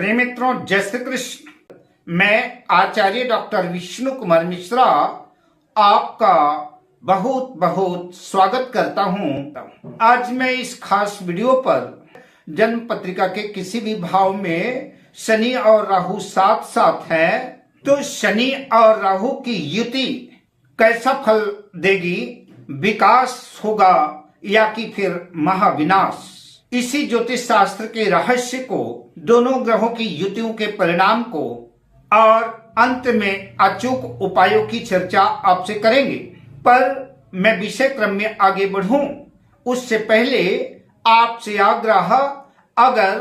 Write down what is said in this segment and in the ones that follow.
प्रिय मित्रों, जय श्री कृष्ण। मैं आचार्य डॉक्टर विष्णु कुमार मिश्रा आपका बहुत बहुत स्वागत करता हूं। आज मैं इस खास वीडियो पर जन्म पत्रिका के किसी भी भाव में शनि और राहु साथ साथ हैं तो शनि और राहु की युति कैसा फल देगी, विकास होगा या कि फिर महाविनाश। इसी ज्योतिष शास्त्र के रहस्य को, दोनों ग्रहों की युतियों के परिणाम को और अंत में अचूक उपायों की चर्चा आपसे करेंगे। पर मैं विषय क्रम में आगे बढ़ूं उससे पहले आपसे आग्रह, अगर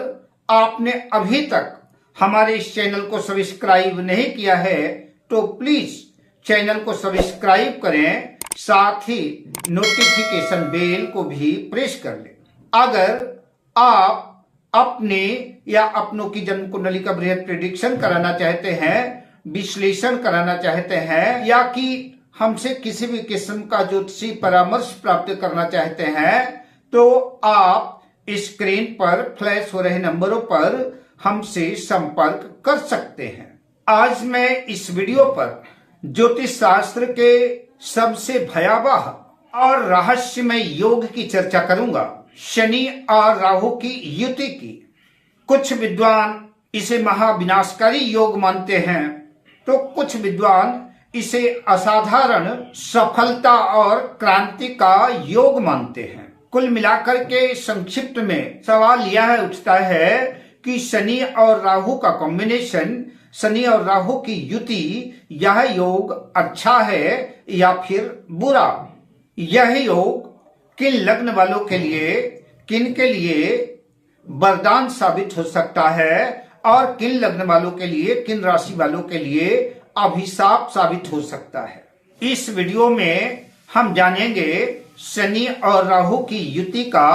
आपने अभी तक हमारे इस चैनल को सब्सक्राइब नहीं किया है तो प्लीज चैनल को सब्सक्राइब करें, साथ ही नोटिफिकेशन बेल को भी प्रेस कर लें। अगर आप अपने या अपनों की जन्म कुंडली का बृहद प्रेडिक्शन कराना चाहते हैं, विश्लेषण कराना चाहते हैं, या कि हमसे किसी भी किस्म का ज्योतिषी परामर्श प्राप्त करना चाहते हैं तो आप स्क्रीन पर फ्लैश हो रहे नंबरों पर हमसे संपर्क कर सकते हैं। आज मैं इस वीडियो पर ज्योतिष शास्त्र के सबसे भयावह और रहस्यमय योग की चर्चा करूंगा, शनि और राहु की युति की। कुछ विद्वान इसे महाविनाशकारी योग मानते हैं तो कुछ विद्वान इसे असाधारण सफलता और क्रांति का योग मानते हैं। कुल मिलाकर के संक्षिप्त में सवाल यह उठता है कि शनि और राहु का कॉम्बिनेशन, शनि और राहु की युति, यह योग अच्छा है या फिर बुरा। यह योग किन लग्न वालों के लिए, किन के लिए वरदान साबित हो सकता है और किन लग्न वालों के लिए, किन राशि वालों के लिए अभिशाप साबित हो सकता है। इस वीडियो में हम जानेंगे शनि और राहु की युति का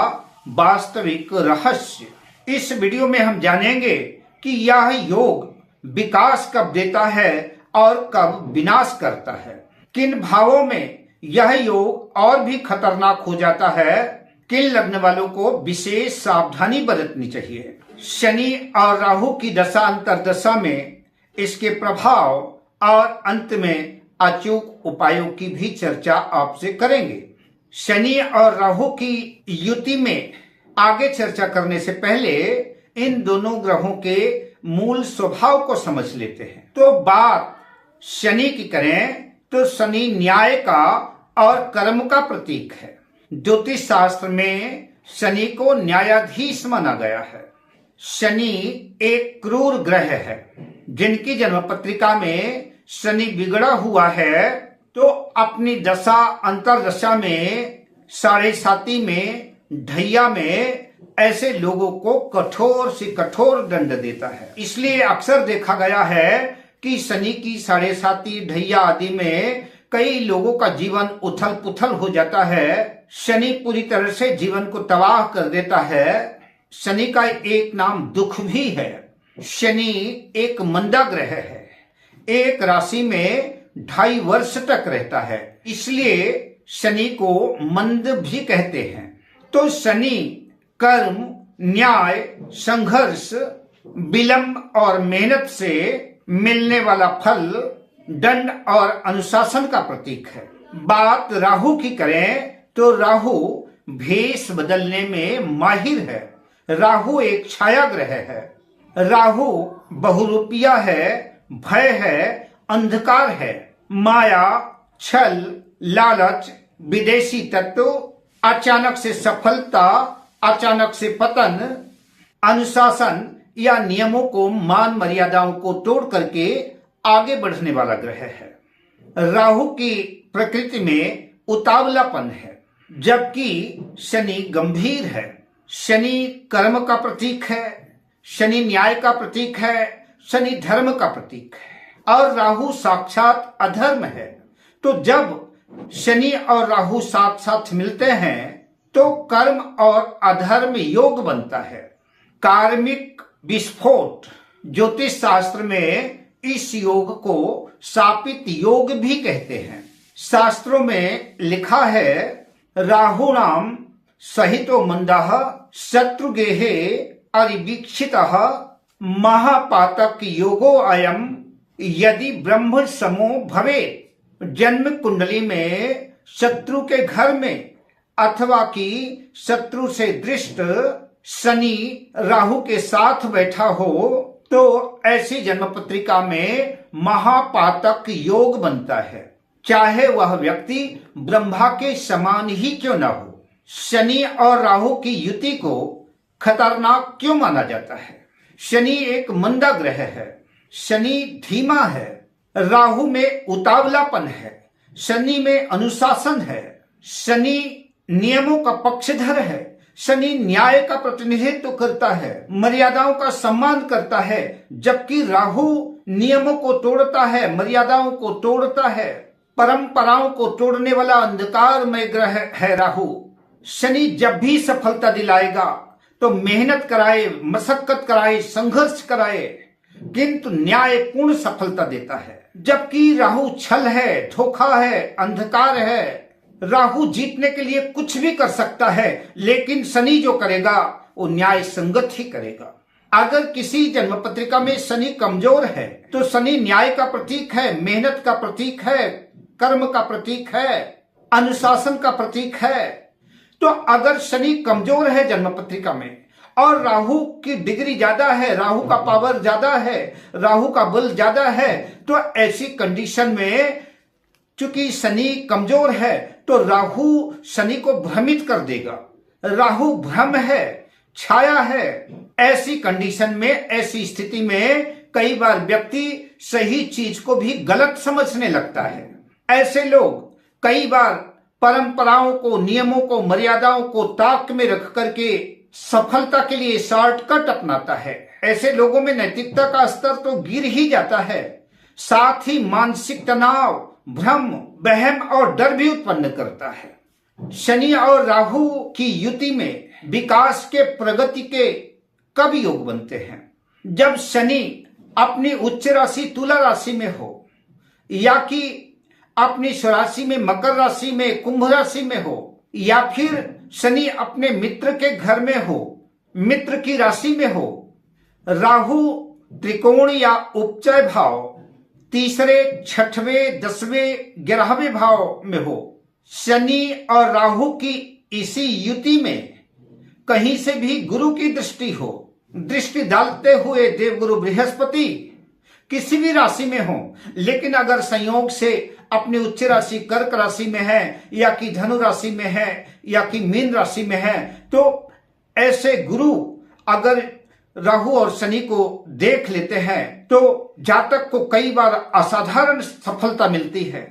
वास्तविक रहस्य। इस वीडियो में हम जानेंगे कि यह योग विकास कब देता है और कब विनाश करता है, किन भावों में यह योग और भी खतरनाक हो जाता है, किन लग्न वालों को विशेष सावधानी बरतनी चाहिए। शनि और राहु की दशा अंतरदशा में इसके प्रभाव और अंत में अचूक उपायों की भी चर्चा आपसे करेंगे। शनि और राहु की युति में आगे चर्चा करने से पहले इन दोनों ग्रहों के मूल स्वभाव को समझ लेते हैं। तो बात शनि की करें तो शनि न्याय का और कर्म का प्रतीक है। ज्योतिष शास्त्र में शनि को न्यायाधीश माना गया है। शनि एक क्रूर ग्रह है। जिनकी जन्म पत्रिका में शनि बिगड़ा हुआ है तो अपनी दशा अंतरदशा में, साढ़े साती में, ढैया में ऐसे लोगों को कठोर से कठोर दंड देता है। इसलिए अक्सर देखा गया है कि शनि की साढ़े साती, ढैया आदि में कई लोगों का जीवन उथल पुथल हो जाता है। शनि पूरी तरह से जीवन को तबाह कर देता है। शनि का एक नाम दुख भी है। शनि एक मंदा ग्रह है, एक राशि में 2.5 वर्ष तक रहता है, इसलिए शनि को मंद भी कहते हैं। तो शनि कर्म, न्याय, संघर्ष, विलंब और मेहनत से मिलने वाला फल, दंड और अनुशासन का प्रतीक है। बात राहु की करें तो राहु भेष बदलने में माहिर है। राहु एक छाया ग्रह है। राहु बहुरूपिया है, भय है, अंधकार है, माया, छल, लालच, विदेशी तत्व, अचानक से सफलता, अचानक से पतन, अनुशासन या नियमों को, मान मर्यादाओं को तोड़ करके आगे बढ़ने वाला ग्रह है। राहु की प्रकृति में उतावलापन है, जबकि शनि गंभीर है। शनि कर्म का प्रतीक है, शनि न्याय का प्रतीक है, शनि धर्म का प्रतीक है और राहु साक्षात अधर्म है। तो जब शनि और राहु साथ साथ मिलते हैं तो कर्म और अधर्म योग बनता है। कार्मिक विस्फोट, ज्योतिष शास्त्र में इस योग को शापित योग भी कहते हैं। शास्त्रों में लिखा है, राहुणाम सहितो मंदः शत्रुगेहे अरिवीक्षितः महापातक योगो अयम यदि ब्रह्म समो भवेत्। जन्म कुंडली में शत्रु के घर में अथवा कि शत्रु से दृष्ट शनि राहु के साथ बैठा हो तो ऐसी जन्म पत्रिका में महापातक योग बनता है, चाहे वह व्यक्ति ब्रह्मा के समान ही क्यों न हो। शनि और राहु की युति को खतरनाक क्यों माना जाता है? शनि एक मंदा ग्रह है, शनि धीमा है, राहु में उतावलापन है, शनि में अनुशासन है, शनि नियमों का पक्षधर है, शनि न्याय का प्रतिनिधित्व करता है, मर्यादाओं का सम्मान करता है, जबकि राहु नियमों को तोड़ता है, मर्यादाओं को तोड़ता है, परंपराओं को तोड़ने वाला अंधकारमय ग्रह है राहु। शनि जब भी सफलता दिलाएगा तो मेहनत कराए, मशक्कत कराए, संघर्ष कराए, किंतु न्यायपूर्ण सफलता देता है। जबकि राहु छल है, धोखा है, अंधकार है। राहु जीतने के लिए कुछ भी कर सकता है, लेकिन शनि जो करेगा वो न्याय संगत ही करेगा। अगर किसी जन्म पत्रिका में शनि कमजोर है तो शनि न्याय का प्रतीक है, मेहनत का प्रतीक है, कर्म का प्रतीक है, अनुशासन का प्रतीक है। तो अगर शनि कमजोर है जन्म पत्रिका में और राहु की डिग्री ज्यादा है, राहु का पावर ज्यादा है, राहु का बल ज्यादा है, तो ऐसी कंडीशन में चूंकि शनि कमजोर है तो राहु शनि को भ्रमित कर देगा। राहु भ्रम है, छाया है। ऐसी कंडीशन में, ऐसी स्थिति में कई बार व्यक्ति सही चीज को भी गलत समझने लगता है। ऐसे लोग कई बार परंपराओं को, नियमों को, मर्यादाओं को ताक में रख करके सफलता के लिए शॉर्टकट अपनाता है। ऐसे लोगों में नैतिकता का स्तर तो गिर ही जाता है, साथ ही मानसिक तनाव, भ्रम, वहम और डर भी उत्पन्न करता है। शनि और राहु की युति में विकास के, प्रगति के कब योग बनते हैं? जब शनि अपनी उच्च राशि तुला राशि में हो, या कि अपनी स्वराशि में मकर राशि में, कुंभ राशि में हो, या फिर शनि अपने मित्र के घर में हो, मित्र की राशि में हो। राहु त्रिकोण या उपचय भाव, तीसरे, छठवें, 10वें, 11वें भाव में हो। शनि और राहु की इसी युति में कहीं से भी गुरु की दृष्टि हो, दृष्टि डालते हुए देवगुरु बृहस्पति किसी भी राशि में हो, लेकिन अगर संयोग से अपनी उच्च राशि कर्क राशि में है, या कि धनु राशि में है, या कि मीन राशि में है, तो ऐसे गुरु अगर राहु और शनि को देख लेते हैं तो जातक को कई बार असाधारण सफलता मिलती है,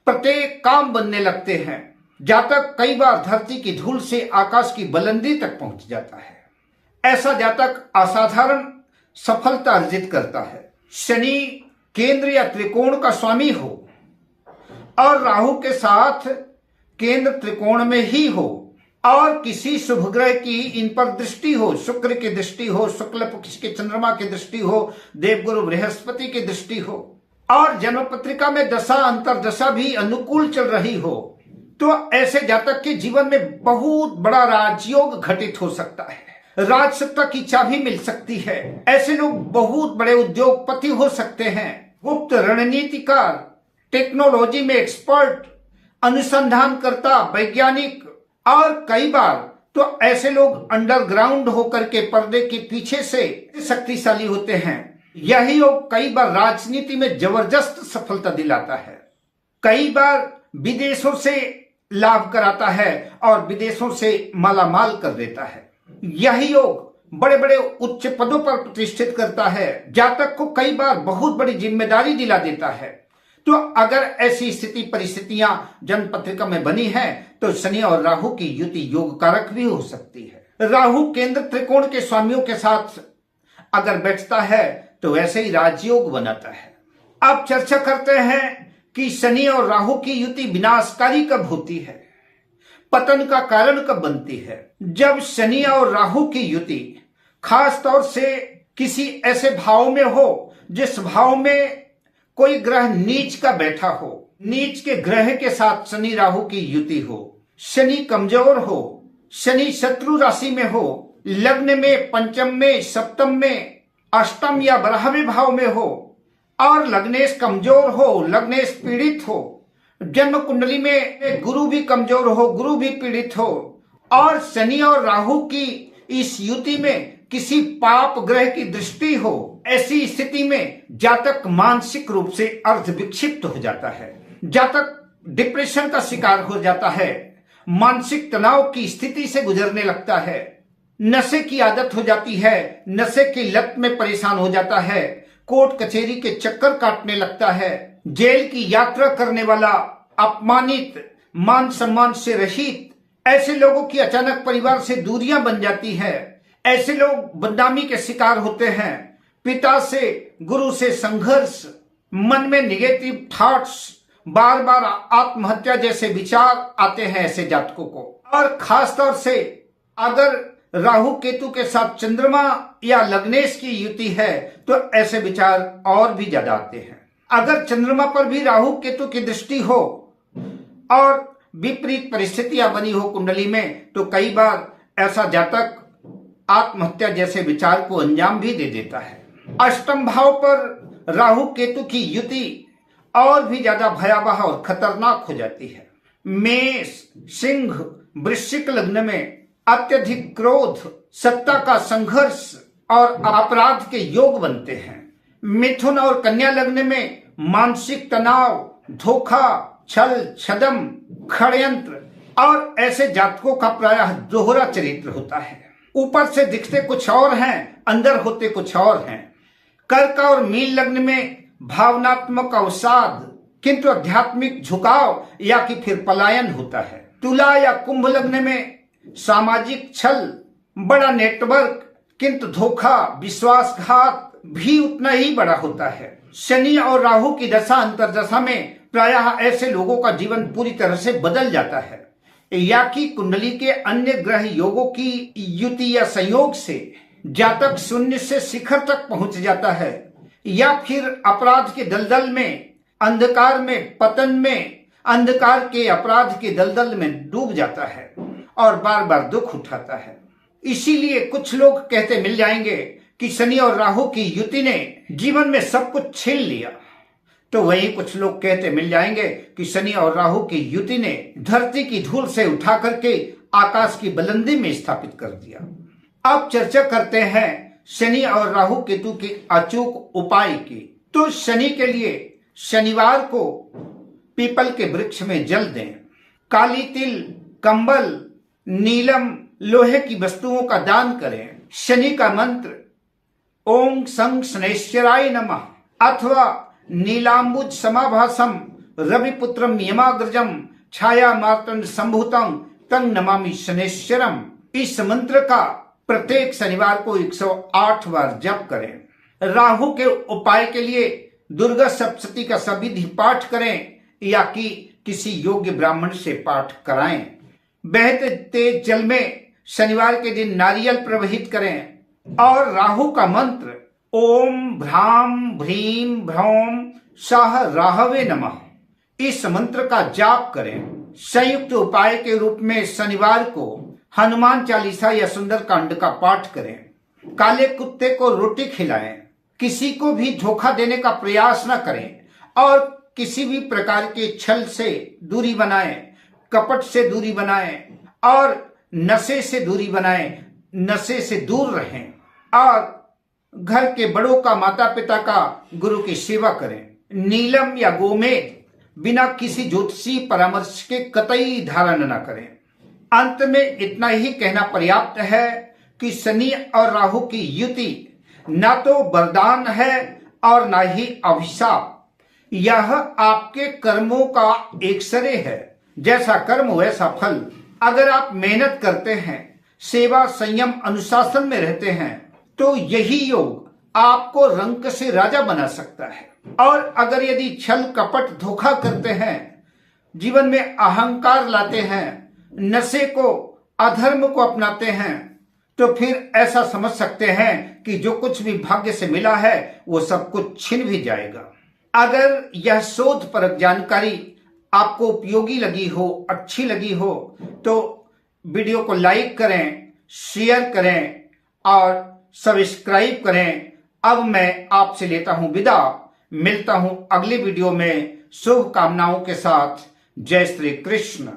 प्रत्येक काम बनने लगते हैं। जातक कई बार धरती की धूल से आकाश की बुलंदी तक पहुंच जाता है। ऐसा जातक असाधारण सफलता अर्जित करता है। शनि केंद्र या त्रिकोण का स्वामी हो और राहु के साथ केंद्र त्रिकोण में ही हो, और किसी शुभ ग्रह की इन पर दृष्टि हो, शुक्र की दृष्टि हो, शुक्ल पक्ष के चंद्रमा की दृष्टि हो, देवगुरु बृहस्पति की दृष्टि हो, और जन्म पत्रिका में दशा अंतरदशा भी अनुकूल चल रही हो, तो ऐसे जातक के जीवन में बहुत बड़ा राजयोग घटित हो सकता है। राज सत्ता की चाबी मिल सकती है। ऐसे लोग बहुत बड़े उद्योगपति हो सकते हैं, गुप्त रणनीतिकार, टेक्नोलॉजी में एक्सपर्ट, अनुसंधानकर्ता, वैज्ञानिक, और कई बार तो ऐसे लोग अंडरग्राउंड होकर के पर्दे के पीछे से शक्तिशाली होते हैं। यही योग कई बार राजनीति में जबरदस्त सफलता दिलाता है, कई बार विदेशों से लाभ कराता है और विदेशों से मालामाल कर देता है। यही योग बड़े बड़े उच्च पदों पर प्रतिष्ठित करता है, जातक को कई बार बहुत बड़ी जिम्मेदारी दिला देता है। तो अगर ऐसी स्थिति परिस्थितियां जन्म पत्रिका में बनी है तो शनि और राहु की युति योग कारक भी हो सकती है। राहु केंद्र त्रिकोण के स्वामियों के साथ अगर बैठता है तो वैसे ही राजयोग बनाता है। अब चर्चा करते हैं कि शनि और राहु की युति विनाशकारी कब होती है, पतन का कारण कब बनती है। जब शनि और राहु की युति खास तौर से किसी ऐसे भाव में हो जिस भाव में कोई ग्रह नीच का बैठा हो, नीच के ग्रह के साथ शनि राहु की युति हो, शनि कमजोर हो, शनि शत्रु राशि में हो, लग्न में, पंचम में, सप्तम में, अष्टम या बारहवें भाव में हो और लग्नेश कमजोर हो, लग्नेश पीड़ित हो, जन्म कुंडली में गुरु भी कमजोर हो, गुरु भी पीड़ित हो और शनि और राहु की इस युति में किसी पाप ग्रह की दृष्टि हो, ऐसी स्थिति में जातक मानसिक रूप से अर्ध विक्षिप्त हो जाता है, जातक डिप्रेशन का शिकार हो जाता है, मानसिक तनाव की स्थिति से गुजरने लगता है, नशे की आदत हो जाती है, नशे की लत में परेशान हो जाता है, कोर्ट कचहरी के चक्कर काटने लगता है, जेल की यात्रा करने वाला, अपमानित, मान सम्मान से रहित, ऐसे लोगों की अचानक परिवार से दूरियां बन जाती है, ऐसे लोग बदनामी के शिकार होते हैं, पिता से, गुरु से संघर्ष, मन में निगेटिव थॉट्स, बार बार आत्महत्या जैसे विचार आते हैं ऐसे जातकों को। और खास तौर से अगर राहु केतु के साथ चंद्रमा या लग्नेश की युति है तो ऐसे विचार और भी ज्यादा आते हैं। अगर चंद्रमा पर भी राहु केतु की दृष्टि हो और विपरीत परिस्थितियां बनी हो कुंडली में तो कई बार ऐसा जातक आत्महत्या जैसे विचार को अंजाम भी दे देता है। अष्टम भाव पर राहु केतु की युति और भी ज्यादा भयावह और खतरनाक हो जाती है। मेष, सिंह, वृश्चिक लग्न में अत्यधिक क्रोध, सत्ता का संघर्ष और अपराध के योग बनते हैं। मिथुन और कन्या लग्न में मानसिक तनाव, धोखा, छल, छदम, षड्यंत्र और ऐसे जातकों का प्रायः दोहरा चरित्र होता है। ऊपर से दिखते कुछ और हैं, अंदर होते कुछ और हैं। कर्क और मीन लग्न में भावनात्मक अवसाद किंतु आध्यात्मिक झुकाव या कि फिर पलायन होता है। तुला या कुंभ लग्न में सामाजिक छल, बड़ा नेटवर्क किंतु धोखा, विश्वासघात भी उतना ही बड़ा होता है। शनि और राहु की दशा अंतर्दशा में प्रायः ऐसे लोगों का जीवन पूरी तरह से बदल जाता है या कि कुंडली के अन्य ग्रह योगों की युति या संयोग से जातक शून्य से शिखर तक पहुंच जाता है या फिर अपराध के दलदल में, अंधकार में, पतन में, अंधकार के अपराध के दलदल में डूब जाता है और बार बार दुख उठाता है। इसीलिए कुछ लोग कहते मिल जाएंगे कि शनि और राहु की युति ने जीवन में सब कुछ छीन लिया, तो वहीं कुछ लोग कहते मिल जाएंगे कि शनि और राहु की युति ने धरती की धूल से उठा करके आकाश की बुलंदी में स्थापित कर दिया। अब चर्चा करते हैं शनि और राहु केतु के अचूक उपाय की। तो शनि के लिए शनिवार को पीपल के वृक्ष में जल दें, काली तिल, कंबल, नीलम, लोहे की वस्तुओं का दान करें। शनि का मंत्र ओम सं शनैश्चराय नमः अथवा नीलांबुज समाभासम रविपुत्रम यमाग्रजम छाया मार्तंड संभूतम तं नमामि शनैश्चरम। इस मंत्र का प्रत्येक शनिवार को 108 बार जप करें। राहु के उपाय के लिए दुर्गा सप्तशती का सविधि पाठ करें या कि किसी योग्य ब्राह्मण से पाठ कराएं। बहते तेज जल में शनिवार के दिन नारियल प्रवहित करें और राहु का मंत्र ओम भ्राम भ्रीम भ्रौम सह राहवे नमः इस मंत्र का जाप करें। संयुक्त उपाय के रूप में शनिवार को हनुमान चालीसा या सुंदरकांड का पाठ करें। काले कुत्ते को रोटी खिलाएं, किसी को भी धोखा देने का प्रयास न करें और किसी भी प्रकार के छल से दूरी बनाएं, कपट से दूरी बनाएं और नशे से दूरी बनाएं, नशे से दूर रहें और घर के बड़ों का, माता पिता का, गुरु की सेवा करें। नीलम या गोमेद बिना किसी ज्योतिषी परामर्श के कतई धारण न करें। अंत में इतना ही कहना पर्याप्त है कि शनि और राहु की युति न तो वरदान है और न ही अभिशाप। यह आपके कर्मों का एक्सरे है, जैसा कर्म वैसा फल। अगर आप मेहनत करते हैं, सेवा, संयम, अनुशासन में रहते हैं तो यही योग आपको रंक से राजा बना सकता है। और अगर यदि छल, कपट, धोखा करते हैं, जीवन में अहंकार लाते हैं, नशे को, अधर्म को अपनाते हैं तो फिर ऐसा समझ सकते हैं कि जो कुछ भी भाग्य से मिला है वो सब कुछ छिन भी जाएगा। अगर यह शोध परक जानकारी आपको उपयोगी लगी हो, अच्छी लगी हो तो वीडियो को लाइक करें, शेयर करें और सब्सक्राइब करें अब मैं आपसे लेता हूं विदा। मिलता हूं अगली वीडियो में शुभकामनाओं के साथ। जय श्री कृष्ण।